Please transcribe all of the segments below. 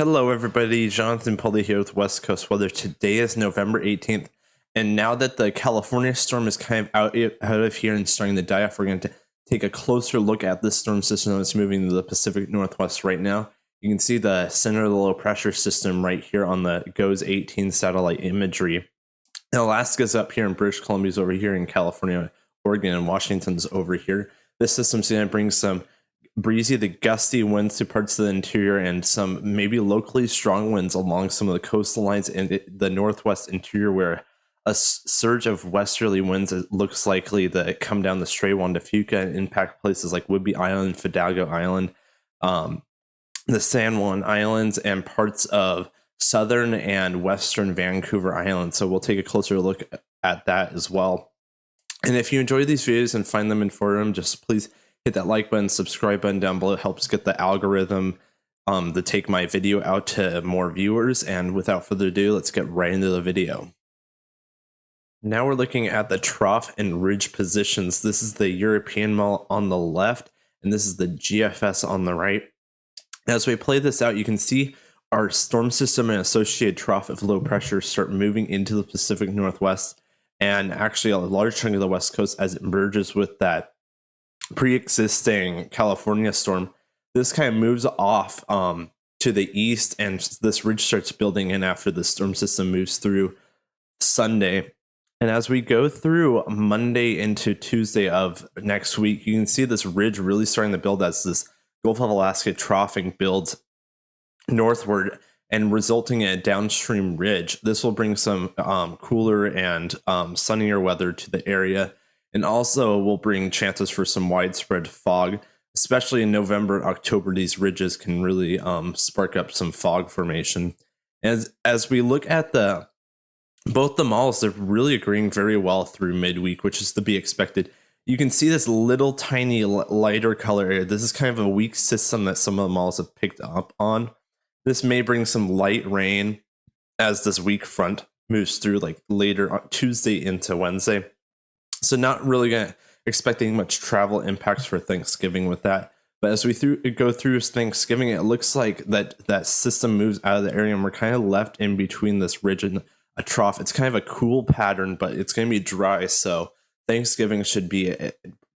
Hello, everybody. Jonathan Pulley here with West Coast Weather. Today is November 18th, and now that the California storm is kind of out of here and starting to die off, we're going to take a closer look at this storm system that's moving to the Pacific Northwest right now. You can see the center of the low pressure system right here on the GOES 18 satellite imagery. And Alaska's up here, and British Columbia's over here, in California, Oregon, and Washington's over here. This system's going to bring some breezy to gusty winds to parts of the interior and some maybe locally strong winds along some of the coastal lines in the northwest interior, where a surge of westerly winds looks likely to come down the strait Juan de Fuca and impact places like Whidbey Island, Fidalgo Island, the San Juan Islands, and parts of southern and western Vancouver Island. So we'll take a closer look at that as well. And if you enjoy these videos and find them informative, just please hit that like button, subscribe button down below. It helps get the algorithm to take my video out to more viewers. And without further ado, let's get right into the video. Now we're looking at the trough and ridge positions. This is the European model on the left, and this is the GFS on the right. As we play this out, you can see our storm system and associated trough of low pressure start moving into the Pacific Northwest, and actually a large chunk of the West Coast as it merges with that pre-existing California storm. This kind of moves off to the east, and this ridge starts building in after the storm system moves through Sunday. And as we go through Monday into Tuesday of next week, you can see this ridge really starting to build as this Gulf of Alaska troughing builds northward and resulting in a downstream ridge. This will bring some cooler and sunnier weather to the area, and also will bring chances for some widespread fog, especially in November and October. These ridges can really spark up some fog formation. As we look at both the models, they're really agreeing very well through midweek, which is to be expected. You can see this little tiny lighter color area. This is kind of a weak system that some of the models have picked up on. This may bring some light rain as this weak front moves through, like later on Tuesday into Wednesday. So not really expecting much travel impacts for Thanksgiving with that. But as we go through Thanksgiving, it looks like that system moves out of the area, and we're kind of left in between this ridge and a trough. It's kind of a cool pattern, but it's going to be dry. So Thanksgiving should be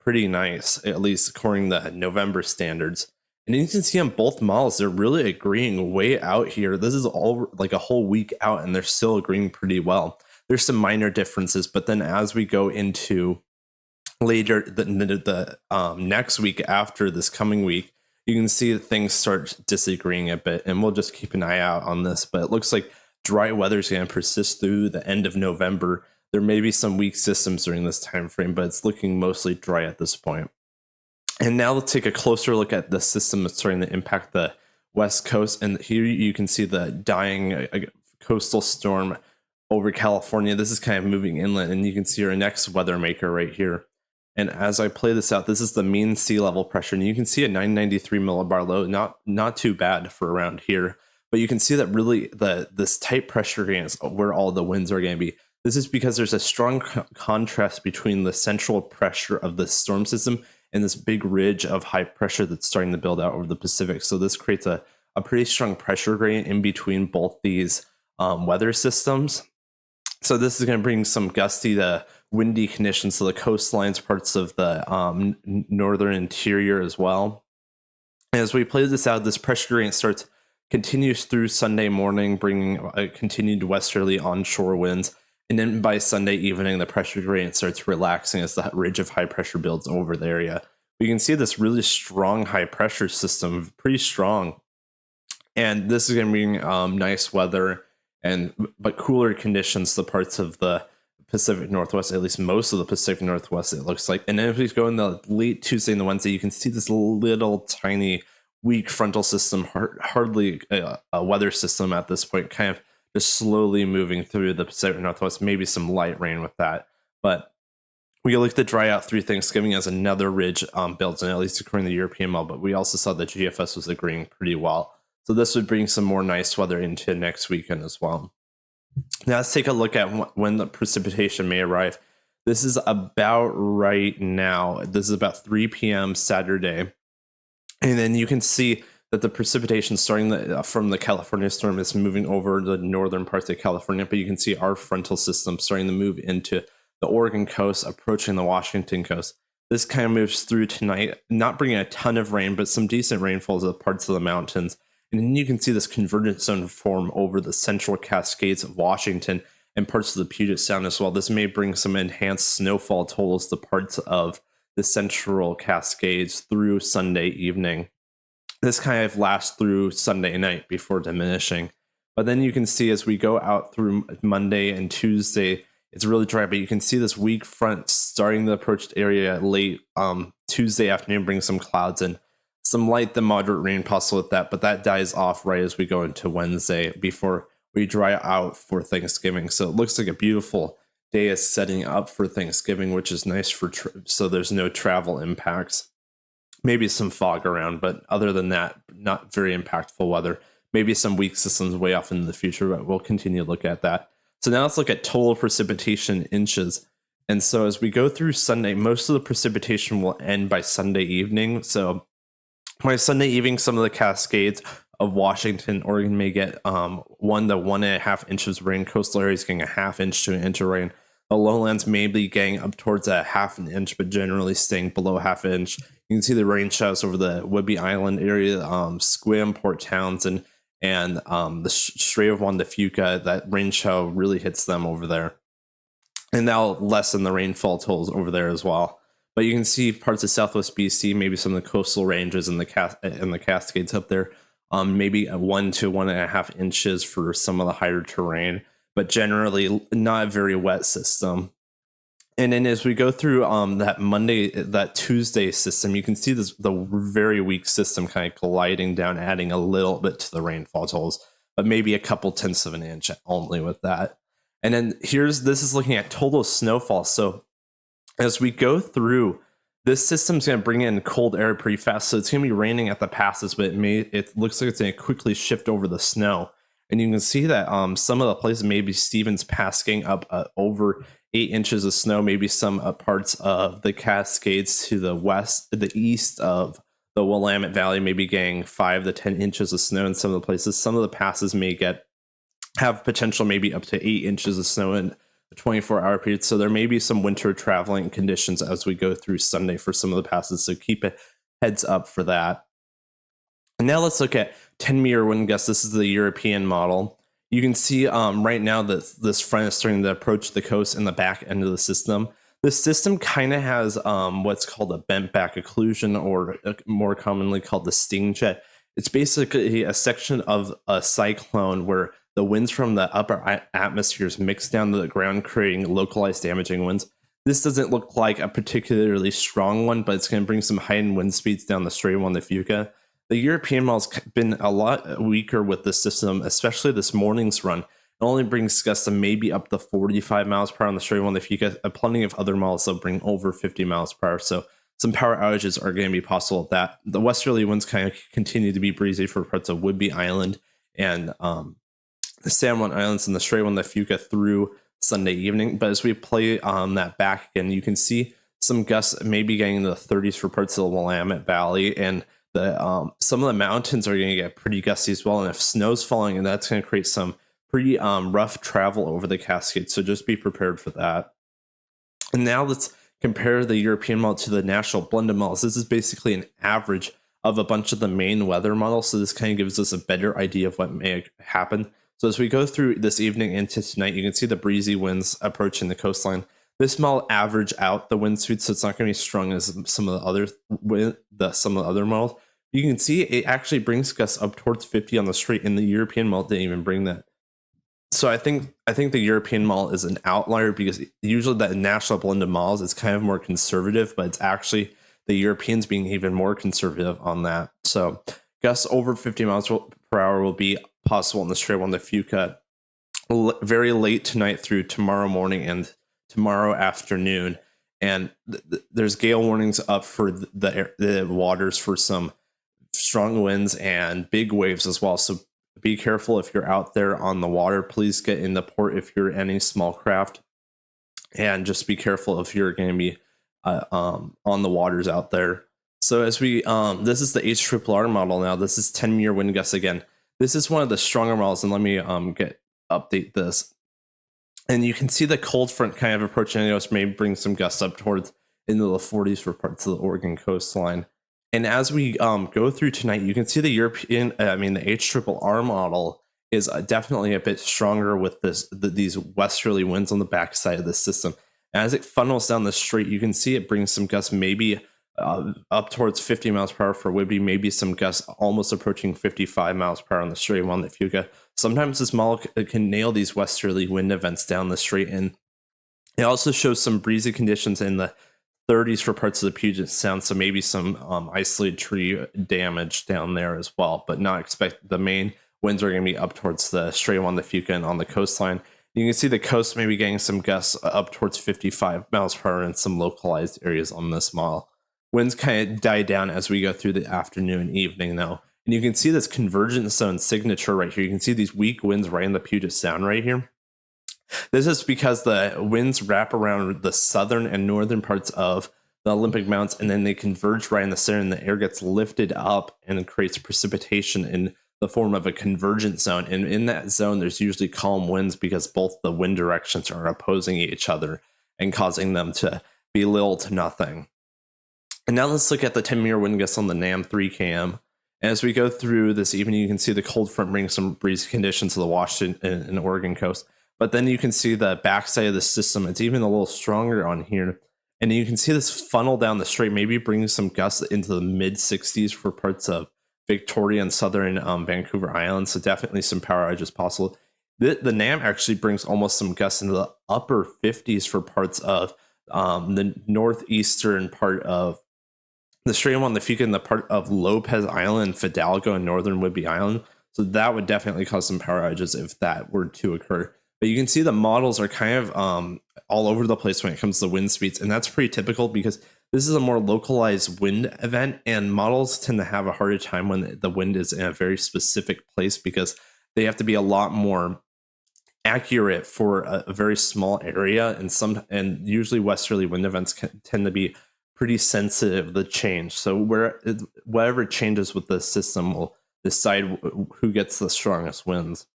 pretty nice, at least according to November standards. And you can see on both models, they're really agreeing way out here. This is all like a whole week out, and they're still agreeing pretty well. There's some minor differences, but then as we go into later the next week after this coming week, you can see that things start disagreeing a bit, and we'll just keep an eye out on this. But it looks like dry weather is going to persist through the end of November. There may be some weak systems during this time frame, but it's looking mostly dry at this point. And now let's take a closer look at the system that's starting to impact the West Coast. And here you can see the dying coastal storm over California. This is kind of moving inland, and you can see our next weather maker right here. And as I play this out, this is the mean sea level pressure, and you can see a 993 millibar low, not too bad for around here. But you can see that really this tight pressure gradient is where all the winds are going to be. This is because there's a strong contrast between the central pressure of the storm system and this big ridge of high pressure that's starting to build out over the Pacific. So this creates a pretty strong pressure gradient in between both these weather systems. So this is going to bring some gusty to windy conditions to the coastlines, parts of the northern interior as well. And as we play this out, this pressure gradient continues through Sunday morning, bringing a continued westerly onshore winds. And then by Sunday evening, the pressure gradient starts relaxing as the ridge of high pressure builds over the area. We can see this really strong high pressure system, pretty strong. And this is going to bring nice weather but cooler conditions to parts of the Pacific Northwest, at least most of the Pacific Northwest, it looks like. And then if we go in the late Tuesday and the Wednesday, you can see this little tiny weak frontal system, hardly a weather system at this point, kind of just slowly moving through the Pacific Northwest, maybe some light rain with that. But we look to dry out through Thanksgiving as another ridge builds in, at least according to the European model. But we also saw that GFS was agreeing pretty well. So this would bring some more nice weather into next weekend as well. Now let's take a look at when the precipitation may arrive. This is about right now. This is about 3 p.m. Saturday. And then you can see that the precipitation starting from the California storm is moving over the northern parts of California, but you can see our frontal system starting to move into the Oregon coast, approaching the Washington coast. This kind of moves through tonight, not bringing a ton of rain, but some decent rainfall to the parts of the mountains. And then you can see this convergence zone form over the central Cascades of Washington and parts of the Puget Sound as well. This may bring some enhanced snowfall totals to parts of the central Cascades through Sunday evening. This kind of lasts through Sunday night before diminishing. But then you can see as we go out through Monday and Tuesday, it's really dry, but you can see this weak front starting to approach the area late Tuesday afternoon, bring some clouds in. Some light to moderate rain possible with that, but that dies off right as we go into Wednesday before we dry out for Thanksgiving. So it looks like a beautiful day is setting up for Thanksgiving, which is nice for so there's no travel impacts. Maybe some fog around, but other than that, not very impactful weather. Maybe some weak systems way off into the future, but we'll continue to look at that. So now let's look at total precipitation inches. And so as we go through Sunday, most of the precipitation will end by Sunday evening. So by Sunday evening, some of the Cascades of Washington, Oregon may get 1 to 1.5 inches of rain. Coastal areas getting a half inch to an inch of rain. The lowlands may be getting up towards a half an inch, but generally staying below half an inch. You can see the rain showers over the Whidbey Island area, Sequim, Port Townsend, and the Strait of Juan de Fuca. That rain shower really hits them over there. And that'll lessen the rainfall totals over there as well. But you can see parts of Southwest BC, maybe some of the coastal ranges and the Cascades up there, maybe 1 to 1.5 inches for some of the higher terrain, but generally not a very wet system. And then as we go through that Tuesday system, you can see the very weak system kind of gliding down, adding a little bit to the rainfall totals, but maybe a couple tenths of an inch only with that. And then this is looking at total snowfall. So as we go through, this system's going to bring in cold air pretty fast. So it's going to be raining at the passes, but it looks like it's going to quickly shift over the snow. And you can see that some of the places, maybe Stevens Pass getting up over 8 inches of snow, maybe some parts of the Cascades to the east of the Willamette Valley, maybe getting 5 to 10 inches of snow in some of the places. Some of the passes may have potential maybe up to 8 inches of snow in a 24-hour period. So there may be some winter traveling conditions as we go through Sunday for some of the passes. So keep a heads up for that. And now let's look at 10-meter wind gusts. This is the European model. You can see right now that this front is starting to approach the coast in the back end of the system. This system kind of has what's called a bent back occlusion, or more commonly called the sting jet. It's basically a section of a cyclone where the winds from the upper atmospheres mix down to the ground, creating localized damaging winds. This doesn't look like a particularly strong one, but it's going to bring some heightened wind speeds down the Strait of Juan de Fuca. The European model's been a lot weaker with this system, especially this morning's run. It only brings gusts of maybe up to 45 miles per hour on the Strait of Juan de Fuca. Plenty of other models that bring over 50 miles per hour. So some power outages are going to be possible with that. The westerly winds kind of continue to be breezy for parts of Whidbey Island and the San Juan Islands and the Strait of Juan de Fuca through Sunday evening. But as we play that back again, you can see some gusts maybe getting into the 30s for parts of the Willamette Valley, and some of the mountains are going to get pretty gusty as well. And if snow's falling, and that's going to create some pretty rough travel over the Cascades. So just be prepared for that. And now let's compare the European model to the national blended models. This is basically an average of a bunch of the main weather models. So this kind of gives us a better idea of what may happen. So as we go through this evening into tonight, you can see the breezy winds approaching the coastline. This model average out the wind speed, so it's not going to be strong as some of the other models. You can see it actually brings gusts up towards 50 on the Strait, and the European model didn't even bring that. So I think the European model is an outlier, because usually the national blended models is kind of more conservative, but it's actually the Europeans being even more conservative on that. So gusts over 50 miles per hour will be possible in the Strait of Juan de Fuca very late tonight through tomorrow morning and tomorrow afternoon. And there's gale warnings up for the waters for some strong winds and big waves as well. So be careful if you're out there on the water. Please get in the port if you're any small craft, and just be careful if you're going to be on the waters out there. So as we this is the HRRR model now. This is 10-year wind gusts again. This is one of the stronger models, and let me update this. And you can see the cold front kind of approaching us, may bring some gusts up towards into the 40s for parts of the Oregon coastline. And as we go through tonight, you can see the the HRRR model is definitely a bit stronger with these westerly winds on the backside of the system. As it funnels down the strait, you can see it brings some gusts maybe up towards 50 miles per hour for Whidbey, maybe some gusts almost approaching 55 miles per hour on the strait along the Fuca. Sometimes this model can nail these westerly wind events down the strait, and it also shows some breezy conditions in the 30s for parts of the Puget Sound, so maybe some isolated tree damage down there as well, but not expect the main winds are going to be up towards the strait along the Fuca and on the coastline. You can see the coast maybe getting some gusts up towards 55 miles per hour in some localized areas on this model. Winds kind of die down as we go through the afternoon and evening though. And you can see this convergence zone signature right here. You can see these weak winds right in the Puget Sound right here. This is because the winds wrap around the southern and northern parts of the Olympic Mountains, and then they converge right in the center, and the air gets lifted up and creates precipitation in the form of a convergent zone. And in that zone, there's usually calm winds because both the wind directions are opposing each other and causing them to be little to nothing. And now let's look at the 10-year wind gusts on the NAM 3KM. As we go through this evening, you can see the cold front bring some breezy conditions to the Washington and Oregon coast. But then you can see the backside of the system. It's even a little stronger on here. And you can see this funnel down the strait, maybe bringing some gusts into the mid 60s for parts of Victoria and southern Vancouver Island. So definitely some power outages possible. The NAM actually brings almost some gusts into the upper 50s for parts of the northeastern part of the strait along the Fuca and the part of Lopez Island, Fidalgo, and northern Whidbey Island. So that would definitely cause some power outages if that were to occur. But you can see the models are kind of all over the place when it comes to wind speeds. And that's pretty typical because this is a more localized wind event. And models tend to have a harder time when the wind is in a very specific place because they have to be a lot more accurate for a very small area. And usually westerly wind events tend to be pretty sensitive to change. So whatever changes with the system will decide who gets the strongest winds.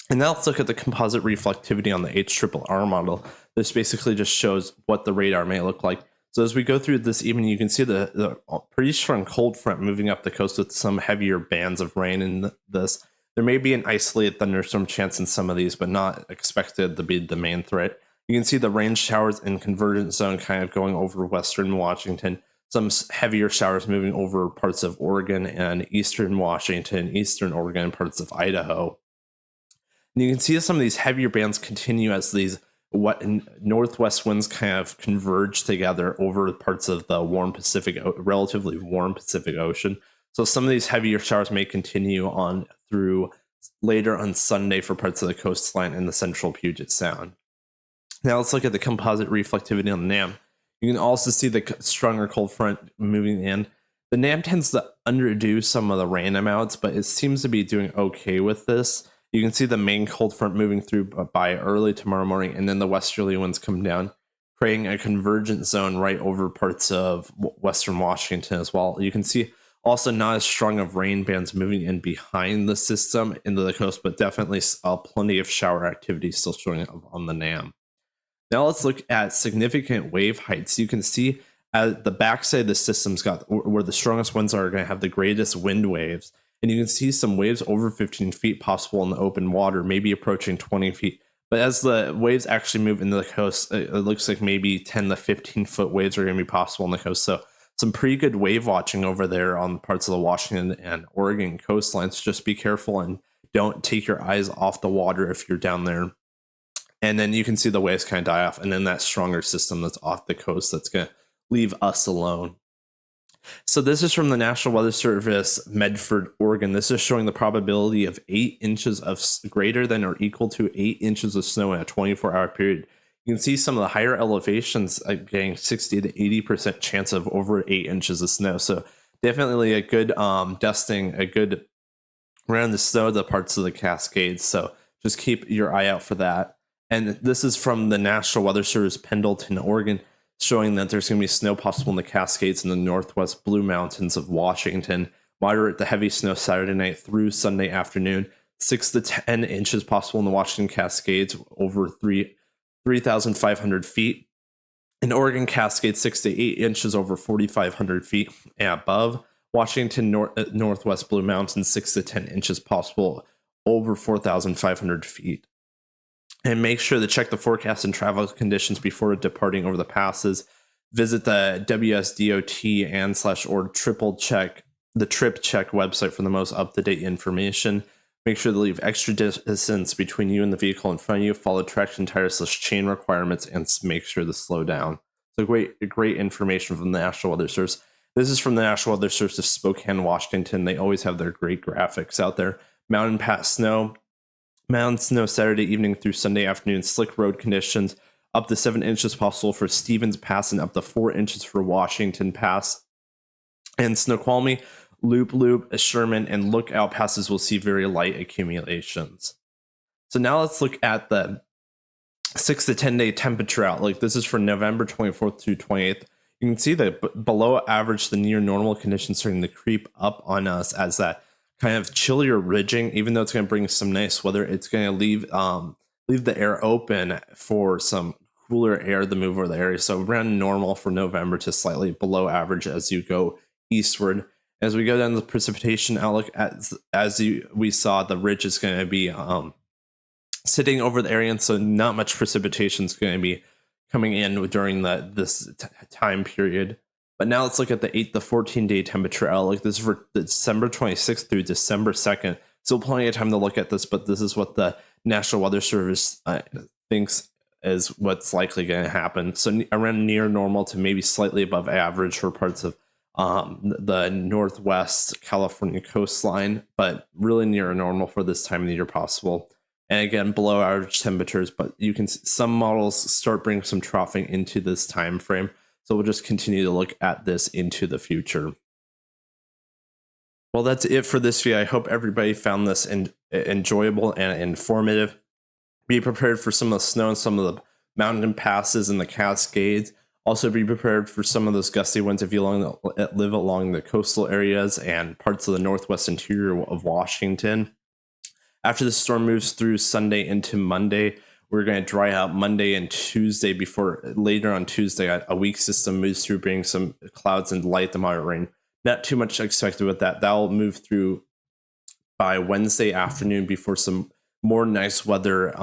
And now let's look at the composite reflectivity on the HRRR model. This basically just shows what the radar may look like. So as we go through this evening, you can see the pretty strong cold front moving up the coast with some heavier bands of rain in this. There may be an isolated thunderstorm chance in some of these, but not expected to be the main threat. You can see the rain showers in convergence zone kind of going over western Washington. Some heavier showers moving over parts of Oregon and eastern Washington, eastern Oregon, and parts of Idaho. And you can see some of these heavier bands continue as these northwest winds kind of converge together over parts of the relatively warm Pacific Ocean. So some of these heavier showers may continue on through later on Sunday for parts of the coastline in the central Puget Sound. Now let's look at the composite reflectivity on the NAM. You can also see the stronger cold front moving in. The NAM tends to underdo some of the rain amounts, but it seems to be doing okay with this. You can see the main cold front moving through by early tomorrow morning, and then the westerly winds come down, creating a convergent zone right over parts of western Washington as well. You can see also not as strong of rain bands moving in behind the system into the coast, but definitely plenty of shower activity still showing up on the NAM. Now let's look at significant wave heights. You can see at the backside of the system's got where the strongest winds are going to have the greatest wind waves. And you can see some waves over 15 feet possible in the open water, maybe approaching 20 feet. But as the waves actually move into the coast, it looks like maybe 10 to 15 foot waves are going to be possible on the coast. So some pretty good wave watching over there on parts of the Washington and Oregon coastlines. Just be careful and don't take your eyes off the water if you're down there. And then you can see the waves kind of die off. And then that stronger system that's off the coast that's going to leave us alone. So this is from the National Weather Service, Medford, Oregon. This is showing the probability of 8 inches of greater than or equal to 8 inches of snow in a 24-hour period. You can see some of the higher elevations getting 60 to 80% chance of over 8 inches of snow. So definitely a good dusting, a good around the snow, the parts of the Cascades. So just keep your eye out for that. And this is from the National Weather Service, Pendleton, Oregon. showing that there's going to be snow possible in the Cascades and the northwest Blue Mountains of Washington. Moderate to heavy snow Saturday night through Sunday afternoon. 6 to 10 inches possible in the Washington Cascades over 3,500 feet. In Oregon Cascades, 6 to 8 inches over 4,500 feet and above. Washington northwest Blue Mountains, 6 to 10 inches possible over 4,500 feet. And make sure to check the forecast and travel conditions before departing over the passes. Visit the WSDOT and/or triple check the Trip Check website for the most up-to-date information. Make sure to leave extra distance between you and the vehicle in front of you. Follow traction tire/chain requirements and make sure to slow down. So great information from the National Weather Service. This is from the National Weather Service of Spokane, Washington. They always have their great graphics out there. Mountain pass snow. Mountain snow Saturday evening through Sunday afternoon. Slick road conditions. Up to 7 inches possible for Stevens Pass and up to 4 inches for Washington Pass. And Snoqualmie, Loop, Sherman, and Lookout passes will see very light accumulations. So now let's look at the 6 to 10 day temperature outlook. This is for November 24th through 28th. You can see that below average, the near normal conditions starting to creep up on us as that kind of chillier ridging. Even though it's going to bring some nice weather, it's going to leave the air open for some cooler air to move over the area. So around normal for November to slightly below average as you go eastward. As we go down the precipitation outlook, we saw, the ridge is going to be sitting over the area, and so not much precipitation is going to be coming in during this time period. But now let's look at the 8 to 14 day temperature outlook. This is for December 26th through December 2nd. Still plenty of time to look at this, but this is what the National Weather Service thinks is what's likely going to happen. So around near normal to maybe slightly above average for parts of the northwest California coastline, but really near normal for this time of the year possible. And again, below average temperatures, but you can see some models start bringing some troughing into this time frame. So we'll just continue to look at this into the future. Well, that's it for this video. I hope everybody found this enjoyable and informative. Be prepared for some of the snow and some of the mountain passes in the Cascades. Also be prepared for some of those gusty winds if you live along the coastal areas and parts of the northwest interior of Washington. After the storm moves through Sunday into Monday, we're going to dry out Monday and Tuesday before later on Tuesday, a weak system moves through, bringing some clouds and light to moderate rain. Not too much expected with that. That will move through by Wednesday afternoon before some more nice weather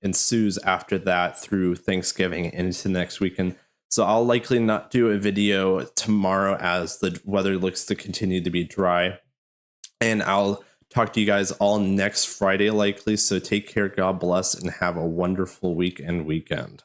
ensues after that through Thanksgiving and into next weekend. So I'll likely not do a video tomorrow as the weather looks to continue to be dry. And I'll talk to you guys all next Friday likely. So take care, God bless, and have a wonderful week and weekend.